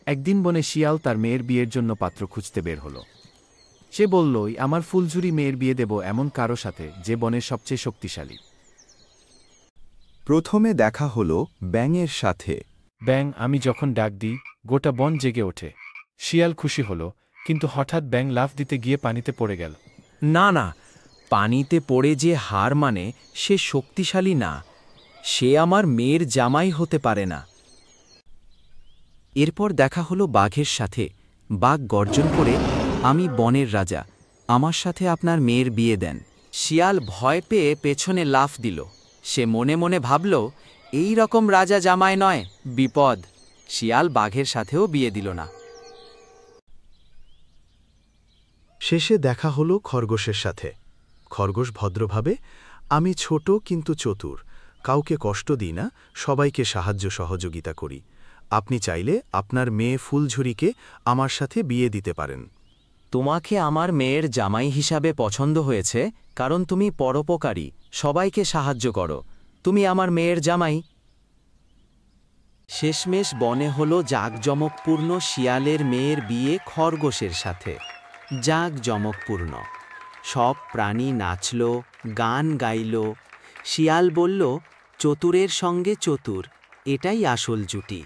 একদিন বনে শিয়াল তার মেয়ের বিয়ের জন্য পাত্র খুঁজতে বের হল। সে বললই, আমার ফুলঝুরি মেয়ের বিয়ে দেব এমন কারো সাথে যে বনের সবচেয়ে শক্তিশালী। প্রথমে দেখা হলো ব্যাঙের সাথে। ব্যাঙ আমি যখন ডাক দিই গোটা বন জেগে ওঠে। শিয়াল খুশি হল, কিন্তু হঠাৎ ব্যাঙ লাফ দিতে গিয়ে পানিতে পড়ে গেল। না না, পানিতে পড়ে যে হার মানে সে শক্তিশালী না, সে আমার মেয়ের জামাই হতে পারে না। এরপর দেখা হলো বাঘের সাথে। বাঘ গর্জন করে, আমি বনের রাজা, আমার সাথে আপনার মেয়ের বিয়ে দেন। শিয়াল ভয় পেয়ে পেছনে লাফ দিল। সে মনে মনে ভাবল, এই রকম রাজা জামাই নয়, বিপদ। শিয়াল বাঘের সাথেও বিয়ে দিল না। শেষে দেখা হলো খরগোশের সাথে। খরগোশ ভদ্রভাবে, আমি ছোট কিন্তু চতুর, কাউকে কষ্ট দিই না, সবাইকে সাহায্য সহযোগিতা করি। আপনি চাইলে আপনার মেয়ে ফুলঝুরিকে আমার সাথে বিয়ে দিতে পারেন। তোমাকে আমার মেয়ের জামাই হিসাবে পছন্দ হয়েছে, কারণ তুমি পরোপকারী, সবাইকে সাহায্য করো। তুমি আমার মেয়ের জামাই। শেষমেশ বনে হলো জাঁকজমকপূর্ণ শিয়ালের মেয়ের বিয়ে খরগোশের সাথে। জাঁকজমকপূর্ণ। সব প্রাণী নাচল, গান গাইল। শিয়াল বলল, চতুরের সঙ্গে চতুর, এটাই আসল জুটি।